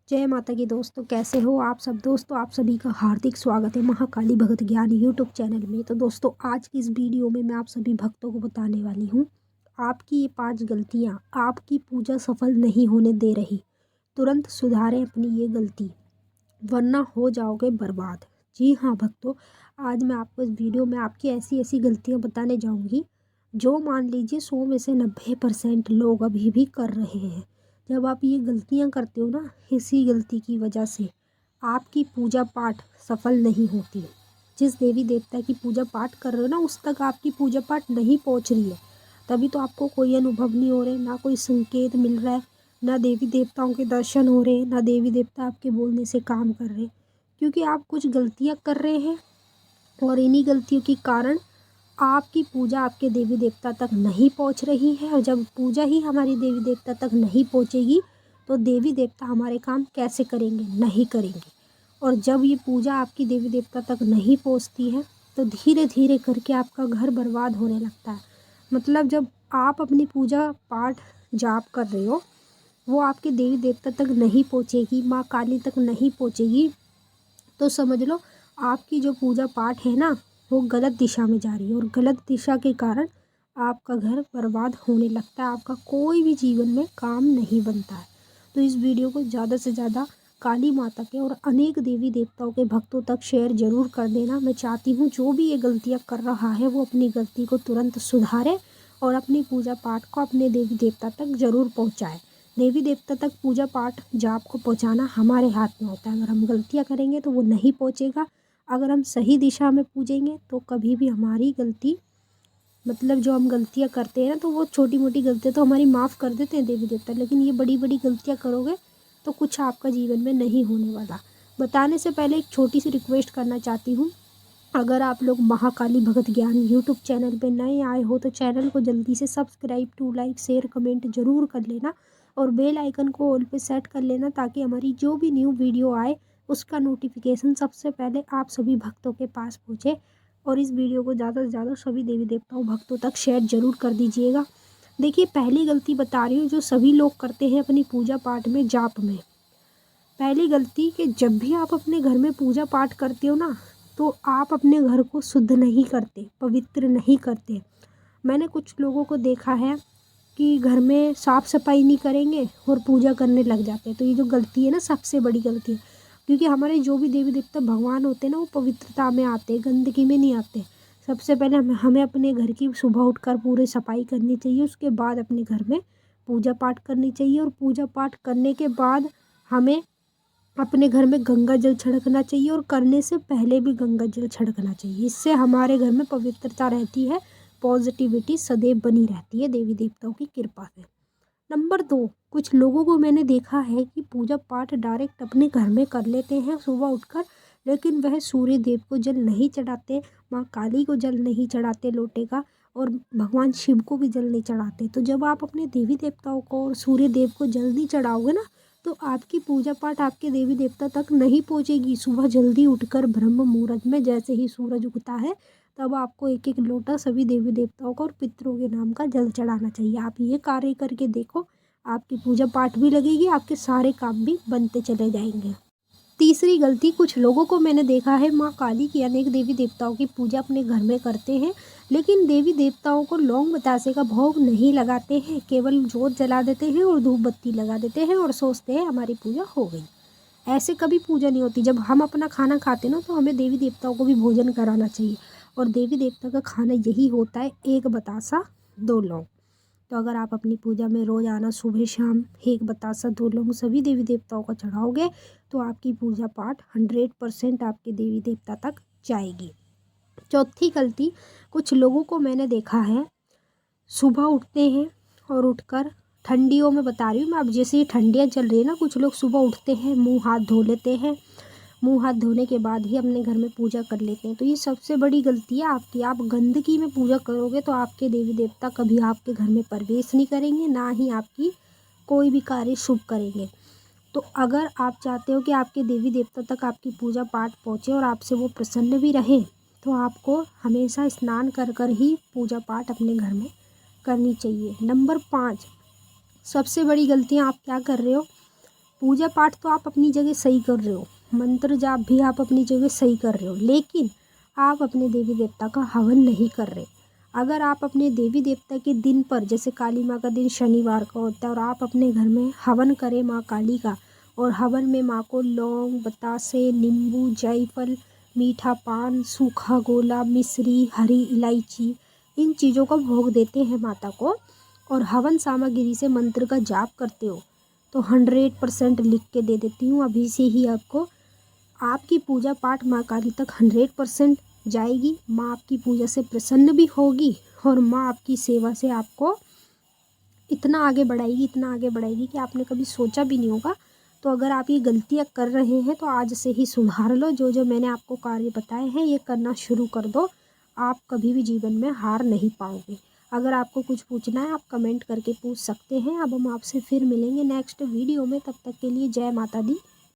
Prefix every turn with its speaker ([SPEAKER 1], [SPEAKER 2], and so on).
[SPEAKER 1] जय माता की दोस्तों, कैसे हो आप सब। दोस्तों आप सभी का हार्दिक स्वागत है महाकाली भगत ज्ञान यूट्यूब चैनल में। तो दोस्तों आज की इस वीडियो में मैं आप सभी भक्तों को बताने वाली हूँ, आपकी ये 5 गलतियाँ आपकी पूजा सफल नहीं होने दे रही। तुरंत सुधारें अपनी ये गलती, वरना हो जाओगे बर्बाद। जी हाँ भक्तों, आज मैं आपको इस वीडियो में आपकी ऐसी ऐसी गलतियाँ बताने जाऊँगी जो मान लीजिए 100 में से 90% लोग अभी भी कर रहे हैं। जब आप ये गलतियाँ करते हो ना, इसी गलती की वजह से आपकी पूजा पाठ सफल नहीं होती। जिस देवी देवता की पूजा पाठ कर रहे हो ना, उस तक आपकी पूजा पाठ नहीं पहुँच रही है, तभी तो आपको कोई अनुभव नहीं हो रहे, ना कोई संकेत मिल रहा है, ना देवी देवताओं के दर्शन हो रहे हैं, ना देवी देवता आपके बोलने से काम कर रहे हैं। क्योंकि आप कुछ गलतियाँ कर रहे हैं और इन्हीं गलतियों के कारण आपकी पूजा आपके देवी देवता तक नहीं पहुंच रही है। और जब पूजा ही हमारी देवी देवता तक नहीं पहुंचेगी तो देवी देवता हमारे काम कैसे करेंगे, नहीं करेंगे। और जब ये पूजा आपकी देवी देवता तक नहीं पहुंचती है तो धीरे धीरे करके आपका घर बर्बाद होने लगता है। मतलब जब आप अपनी पूजा पाठ जाप कर रहे हो, वो आपके देवी देवता तक नहीं पहुंचेगी, माँ काली तक नहीं पहुंचेगी, तो समझ लो आपकी जो पूजा पाठ है ना, वो गलत दिशा में जा रही है। और गलत दिशा के कारण आपका घर बर्बाद होने लगता है, आपका कोई भी जीवन में काम नहीं बनता है। तो इस वीडियो को ज़्यादा से ज़्यादा काली माता के और अनेक देवी देवताओं के भक्तों तक शेयर ज़रूर कर देना। मैं चाहती हूँ जो भी ये गलतियाँ कर रहा है वो अपनी गलती को तुरंत सुधारे और अपनी पूजा पाठ को अपने देवी देवता तक ज़रूर पहुँचाए। देवी देवता तक पूजा पाठ जाप को पहुँचाना हमारे हाथ में होता है। अगर हम गलतियाँ करेंगे तो वो नहीं पहुँचेगा, अगर हम सही दिशा में पूजेंगे तो कभी भी हमारी गलती, मतलब जो हम गलतियाँ करते हैं ना, तो वो छोटी मोटी गलतियाँ तो हमारी माफ़ कर देते हैं देवी देवता, लेकिन ये बड़ी बड़ी गलतियाँ करोगे तो कुछ आपका जीवन में नहीं होने वाला। बताने से पहले एक छोटी सी रिक्वेस्ट करना चाहती हूँ। अगर आप लोग महाकाली भगत ज्ञान यूट्यूब चैनल पे नए आए हो तो चैनल को जल्दी से subscribe to like share comment ज़रूर कर लेना और बेल आइकन को ऑल पे सेट कर लेना, ताकि हमारी जो भी न्यू वीडियो आए उसका नोटिफिकेशन सबसे पहले आप सभी भक्तों के पास पहुँचे। और इस वीडियो को ज़्यादा से ज़्यादा सभी देवी देवताओं भक्तों तक शेयर ज़रूर कर दीजिएगा। देखिए पहली गलती बता रही हूँ जो सभी लोग करते हैं अपनी पूजा पाठ में, जाप में। पहली गलती कि जब भी आप अपने घर में पूजा पाठ करते हो ना, तो आप अपने घर को शुद्ध नहीं करते, पवित्र नहीं करते। मैंने कुछ लोगों को देखा है कि घर में साफ़ सफाई नहीं करेंगे और पूजा करने लग जाते हैं। तो ये जो गलती है ना, सबसे बड़ी गलती है। क्योंकि हमारे जो भी देवी देवता भगवान होते हैं ना, वो पवित्रता में आते हैं, गंदगी में नहीं आते। सबसे पहले हमें अपने घर की सुबह उठकर पूरी सफाई करनी चाहिए, उसके बाद अपने घर में पूजा पाठ करनी चाहिए। और पूजा पाठ करने के बाद हमें अपने घर में गंगा जल छिड़कना चाहिए, और करने से पहले भी गंगा जल छिड़कना चाहिए। इससे हमारे घर में पवित्रता रहती है, पॉजिटिविटी सदैव बनी रहती है देवी देवताओं की कृपा से। नंबर 2, कुछ लोगों को मैंने देखा है कि पूजा पाठ डायरेक्ट अपने घर में कर लेते हैं सुबह उठकर, लेकिन वह सूर्य देव को जल नहीं चढ़ाते, माँ काली को जल नहीं चढ़ाते लोटे का, और भगवान शिव को भी जल नहीं चढ़ाते। तो जब आप अपने देवी देवताओं को और सूर्य देव को जल नहीं चढ़ाओगे ना, तो आपकी पूजा पाठ आपके देवी देवता तक नहीं पहुँचेगी। सुबह जल्दी उठकर ब्रह्म मुहूर्त में जैसे ही सूरज उगता है, तब आपको एक एक लोटा सभी देवी देवताओं को और पितरों के नाम का जल चढ़ाना चाहिए। आप ये कार्य करके देखो, आपकी पूजा पाठ भी लगेगी, आपके सारे काम भी बनते चले जाएंगे। तीसरी गलती, कुछ लोगों को मैंने देखा है माँ काली की अनेक देवी देवताओं की पूजा अपने घर में करते हैं, लेकिन देवी देवताओं को लौंग बतासे का भोग नहीं लगाते हैं, केवल जोत जला देते हैं और धूप बत्ती लगा देते हैं और सोचते हैं हमारी पूजा हो गई। ऐसे कभी पूजा नहीं होती। जब हम अपना खाना खाते हैं ना, तो हमें देवी देवताओं को भी भोजन कराना चाहिए। और देवी देवता का खाना यही होता है, एक बतासा 2 लौंग। तो अगर आप अपनी पूजा में रोज़ाना सुबह शाम एक बतासा 2 लौंग सभी देवी देवताओं को चढ़ाओगे, तो आपकी पूजा पाठ 100% आपके देवी देवता तक जाएगी। चौथी गलती, कुछ लोगों को मैंने देखा है, सुबह उठते हैं और उठकर, ठंडियों में बता रही हूँ मैं, अब जैसे ये ठंडियाँ चल रही है ना, कुछ लोग सुबह उठते हैं, मुँह हाथ धो लेते हैं, मुँह हाथ धोने के बाद ही अपने घर में पूजा कर लेते हैं। तो ये सबसे बड़ी गलती है आपकी। आप गंदगी में पूजा करोगे तो आपके देवी देवता कभी आपके घर में प्रवेश नहीं करेंगे, ना ही आपकी कोई भी कार्य शुभ करेंगे। तो अगर आप चाहते हो कि आपके देवी देवता तक आपकी पूजा पाठ पहुँचे और आपसे वो प्रसन्न भी रहें, तो आपको हमेशा स्नान कर कर ही पूजा पाठ अपने घर में करनी चाहिए। नंबर 5, सबसे बड़ी गलतियाँ आप क्या कर रहे हो, पूजा पाठ तो आप अपनी जगह सही कर रहे हो, मंत्र जाप भी आप अपनी जगह सही कर रहे हो, लेकिन आप अपने देवी देवता का हवन नहीं कर रहे। अगर आप अपने देवी देवता के दिन पर, जैसे काली माँ का दिन शनिवार का होता है, और आप अपने घर में हवन करें माँ काली का, और हवन में माँ को लौंग, बतासे, नींबू, जायफल, मीठा पान, सूखा गोला, मिश्री, हरी इलायची, इन चीज़ों का भोग देते हैं माता को, और हवन सामग्री से मंत्र का जाप करते हो, तो 100% लिख के दे देती हूँ अभी से ही आपको, आपकी पूजा पाठ माँ काली तक 100% जाएगी। माँ आपकी पूजा से प्रसन्न भी होगी, और माँ आपकी सेवा से आपको इतना आगे बढ़ाएगी, इतना आगे बढ़ाएगी कि आपने कभी सोचा भी नहीं होगा। तो अगर आप ये गलतियाँ कर रहे हैं तो आज से ही सुधार लो। जो जो मैंने आपको कार्य बताए हैं ये करना शुरू कर दो, आप कभी भी जीवन में हार नहीं पाओगे। अगर आपको कुछ पूछना है आप कमेंट करके पूछ सकते हैं। अब हम आपसे फिर मिलेंगे नेक्स्ट वीडियो में, तब तक के लिए जय माता दी।